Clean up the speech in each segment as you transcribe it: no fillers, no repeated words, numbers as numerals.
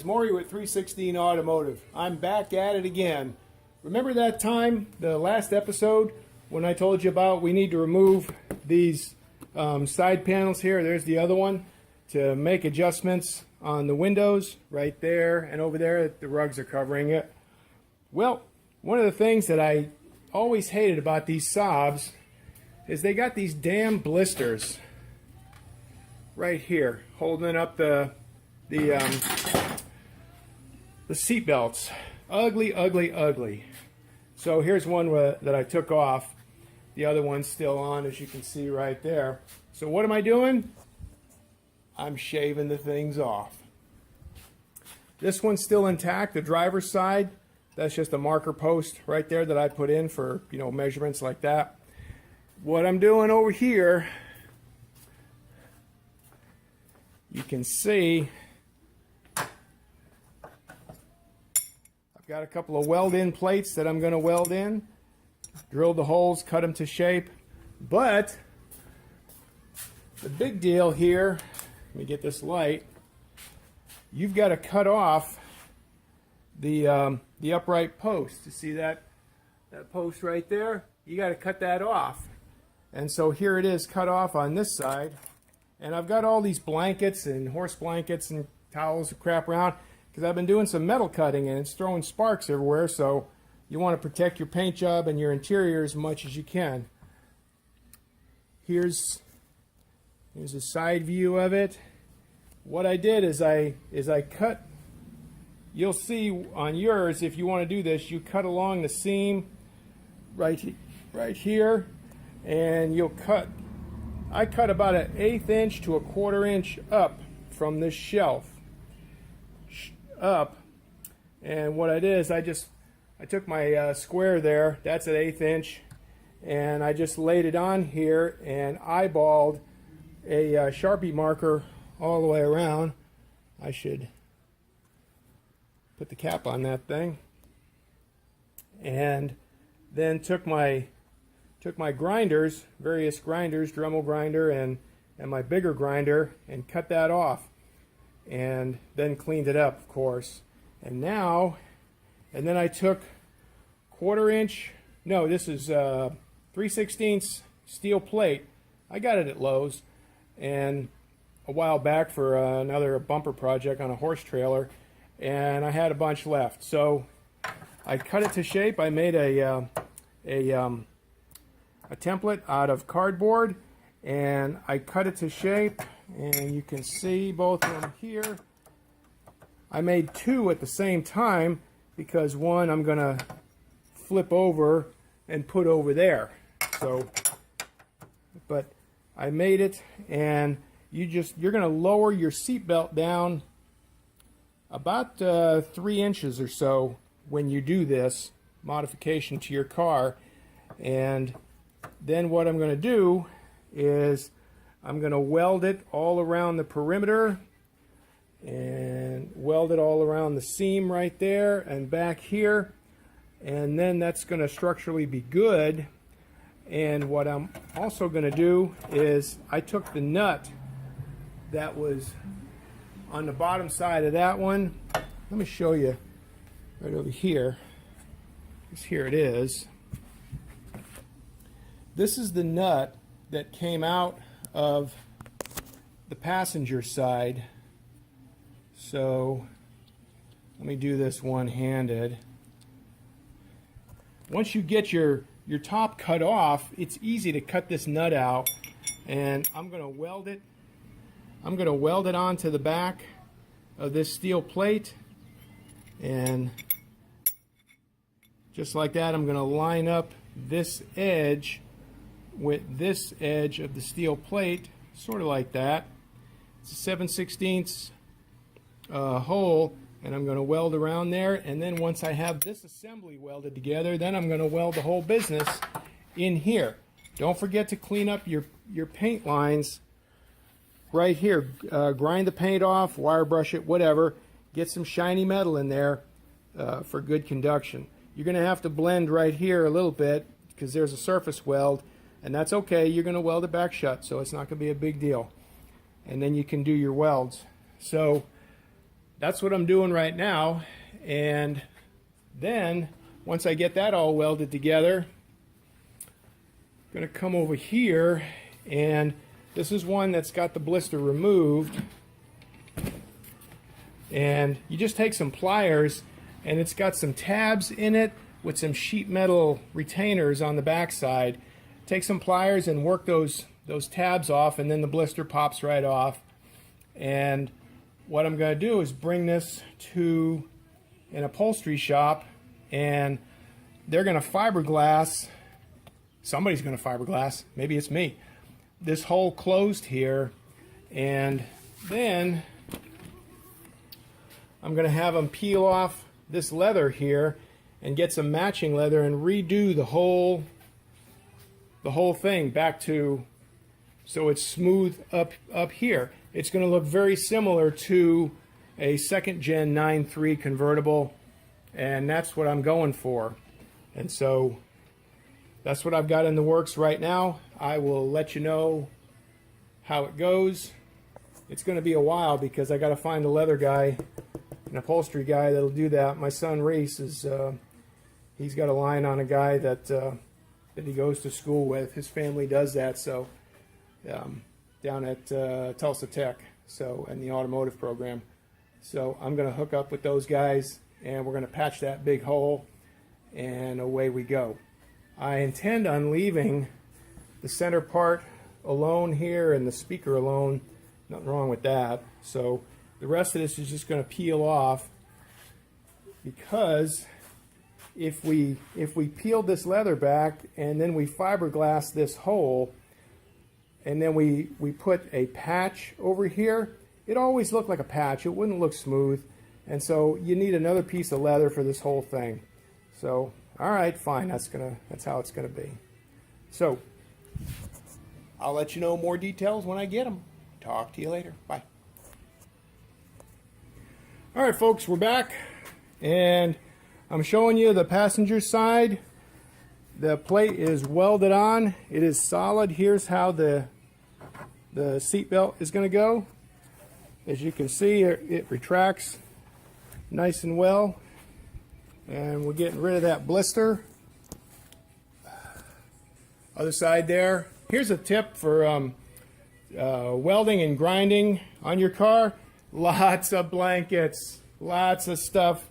guys, Maury with 316 Automotive. I'm back at it again. Remember that time, the last episode, when I told you about we need to remove these side panels here? There's the other one, to make adjustments on the windows right there and over there. The rugs are covering it. Well, one of the things that I always hated about these Saabs is they got these damn blisters right here holding up the seat belts. Ugly, ugly, ugly. So here's one that I took off. The other one's still on, as you can see right there. So what am I doing? I'm shaving the things off. This one's still intact, the driver's side. That's just a marker post right there that I put in for, measurements like that. What I'm doing over here, you can see I've got a couple of weld-in plates that I'm going to weld in. Drilled the holes, cut them to shape. But the big deal here, let me get this light, you've got to cut off the upright post. You see that post right there? You got to cut that off. And so here it is cut off on this side. And I've got all these blankets and horse blankets and towels and crap around because I've been doing some metal cutting and it's throwing sparks everywhere. So you want to protect your paint job and your interior as much as you can. Here's a side view of it. What I did is I cut. You'll see on yours, if you want to do this, you cut along the seam right here, and you'll cut. I cut about an 1/8 inch to a 1/4 inch up from this shelf up. And what I did is I took my square there, that's an 1/8 inch, and I just laid it on here and eyeballed a Sharpie marker all the way around. I should put the cap on that thing. And then took my grinders, various grinders, Dremel grinder and my bigger grinder, and cut that off. And then cleaned it up, of course. And then I took 1/4 inch, no, this is 3/16 steel plate. I got it at Lowe's and a while back for another bumper project on a horse trailer, and I had a bunch left. So I cut it to shape. I made a template out of cardboard, and I cut it to shape, and you can see both of them here. I made two at the same time because one I'm going to flip over and put over there. So, but I made it, and you're going to lower your seat belt down about 3 inches or so when you do this modification to your car. And then what I'm going to do is I'm going to weld it all around the perimeter and weld it all around the seam right there and back here, and then that's going to structurally be good. And what I'm also going to do is I took the nut that was on the bottom side of that one. Let me show you right over here. Here it is. This is the nut that came out of the passenger side. So let me do this one-handed. Once you get your top cut off, it's easy to cut this nut out, and I'm going to weld it. I'm going to weld it onto the back of this steel plate, and just like that, I'm going to line up this edge with this edge of the steel plate, sort of like that. It's a 7/16 hole, and I'm going to weld around there. And then once I have this assembly welded together, then I'm going to weld the whole business in here. Don't forget to clean up your paint lines right here. Grind the paint off, wire brush it, whatever. Get some shiny metal in there for good conduction. You're going to have to blend right here a little bit because there's a surface weld, and that's okay. You're going to weld it back shut, so it's not going to be a big deal. And then you can do your welds. So that's what I'm doing right now. And then once I get that all welded together, I'm going to come over here, and this is one that's got the blister removed. And you just take some pliers, and it's got some tabs in it with some sheet metal retainers on the back side. Take some pliers and work those tabs off, and then the blister pops right off. And what I'm going to do is bring this to an upholstery shop, and they're going to fiberglass. Somebody's going to fiberglass. Maybe it's me. This hole closed here, and then I'm going to have them peel off this leather here and get some matching leather and redo the whole thing back to so it's smooth up here. It's going to look very similar to a second gen 9.3 convertible, and that's what I'm going for. And so that's what I've got in the works right now. I will let you know how it goes. It's going to be a while because I got to find a leather guy, an upholstery guy that'll do that. My son Reese is he's got a line on a guy that he goes to school with. His family does that, so down at Tulsa Tech, so in the automotive program. So I'm going to hook up with those guys, and we're going to patch that big hole, and away we go. I intend on leaving the center part alone here and the speaker alone. Nothing wrong with that. So the rest of this is just going to peel off, because if we peel this leather back and then we fiberglass this hole and then we put a patch over here, it always looked like a patch. It wouldn't look smooth, and so you need another piece of leather for this whole thing. So all right, fine, that's how it's gonna be. So I'll let you know more details when I get them. Talk to you later. Bye. All right, folks, we're back, and I'm showing you the passenger side. The plate is welded on. It is solid. Here's how the seat belt is going to go. As you can see, it retracts nice and well, and we're getting rid of that blister. Other side there. Here's a tip for welding and grinding on your car. Lots of blankets, lots of stuff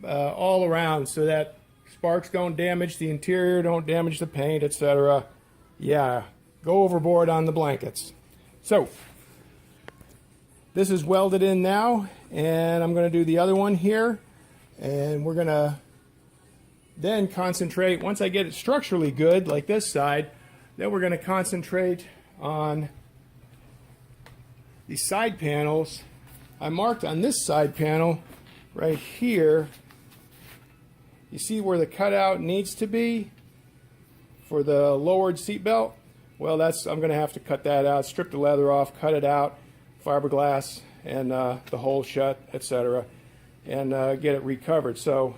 all around so that sparks don't damage the interior, don't damage the paint, etc. Yeah, go overboard on the blankets. So this is welded in now, and I'm going to do the other one here, and we're going to then concentrate, once I get it structurally good like this side, then we're going to concentrate on these side panels. I marked on this side panel right here. You see where the cutout needs to be for the lowered seat belt? Well, I'm going to have to cut that out, strip the leather off, cut it out, fiberglass, and the hole shut, etc., and get it recovered. So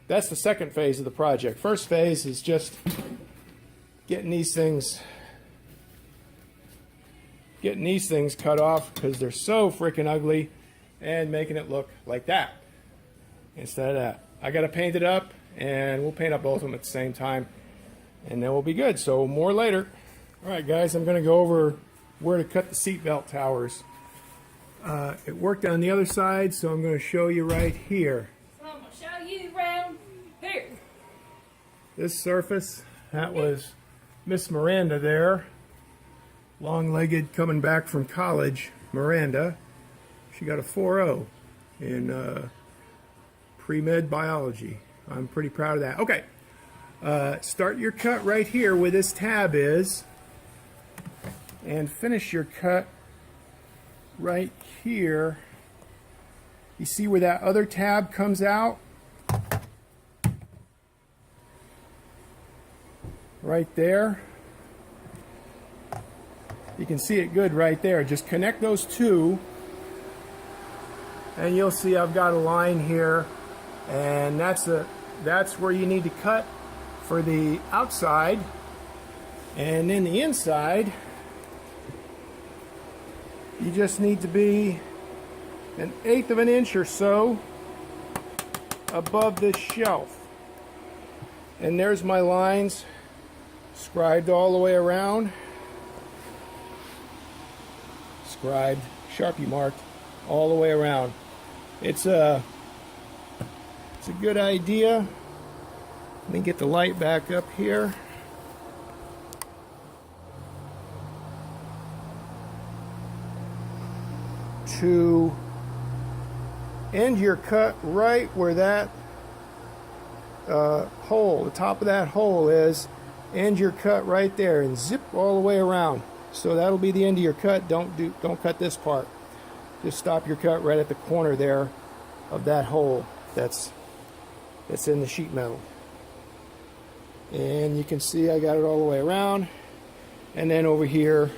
that's the second phase of the project. First phase is just getting these things cut off because they're so freaking ugly, and making it look like that instead of that. I got to paint it up, and we'll paint up both of them at the same time, and then we'll be good. So more later. All right, guys, I'm going to go over where to cut the seatbelt towers. It worked on the other side, so I'm going to show you right here. So I'm going to show you around here. This surface, that was Miss Miranda there, long-legged, coming back from college. Miranda, she got a 4.0 in pre-med biology. I'm pretty proud of that. Okay, start your cut right here where this tab is, and finish your cut right here. You see where that other tab comes out? Right there. You can see it good right there. Just connect those two, and you'll see I've got a line here, and that's where you need to cut for the outside. And then the inside, you just need to be 1/8 of an inch or so above this shelf. And there's my lines scribed all the way around. Scribed, Sharpie marked all the way around. It's a good idea. Let me get the light back up here. To end your cut right where that hole, the top of that hole is, end your cut right there and zip all the way around. So that'll be the end of your cut. Don't cut this part. Just stop your cut right at the corner there of that hole that's in the sheet metal. And you can see I got it all the way around. And then over here,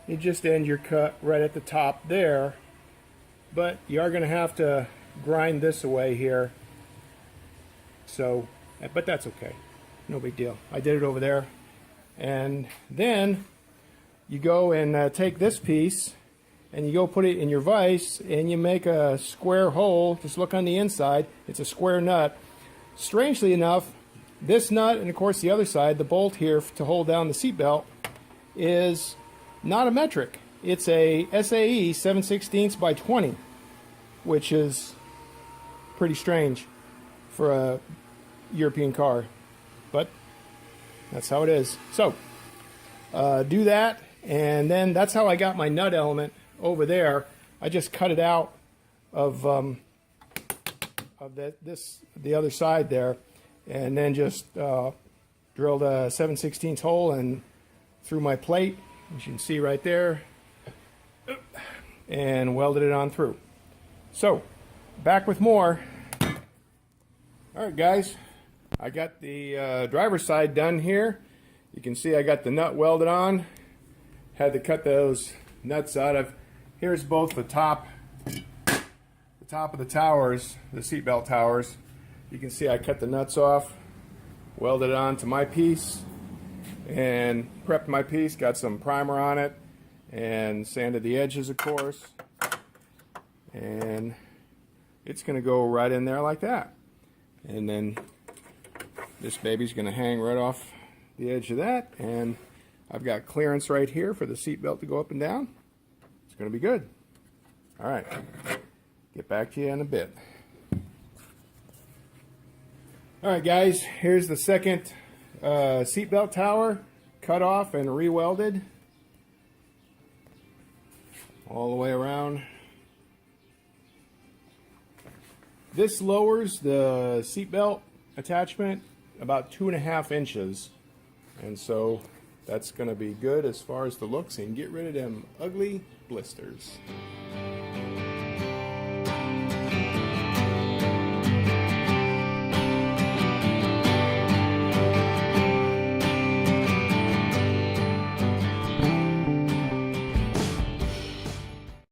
you just end your cut right at the top there, but you are going to have to grind this away here. So, but that's okay. No big deal. I did it over there. And then you go and take this piece and you go put it in your vise and you make a square hole. Just look on the inside. It's a square nut. Strangely enough, this nut and of course the other side, the bolt here to hold down the seatbelt, is not a metric. It's a SAE 7/16 by 20, which is pretty strange for a European car, but that's how it is. So do that, and then that's how I got my nut element over there. I just cut it out of the other side there, and then just drilled a 7/16 hole and through my plate, as you can see right there, and welded it on through. So back with more. All right, guys, I got the driver's side done here. You can see I got the nut welded on. Had to cut those nuts out of. Here's both the top of the towers, the seatbelt towers. You can see I cut the nuts off, welded it on to my piece, and prepped my piece. Got some primer on it, and sanded the edges, of course. And it's going to go right in there like that. And then this baby's going to hang right off the edge of that, and I've got clearance right here for the seatbelt to go up and down. It's going to be good. All right, get back to you in a bit. All right, guys, here's the second seatbelt tower, cut off and re-welded all the way around. This lowers the seatbelt attachment about 2.5 inches, and so that's going to be good as far as the looks, and get rid of them ugly blisters.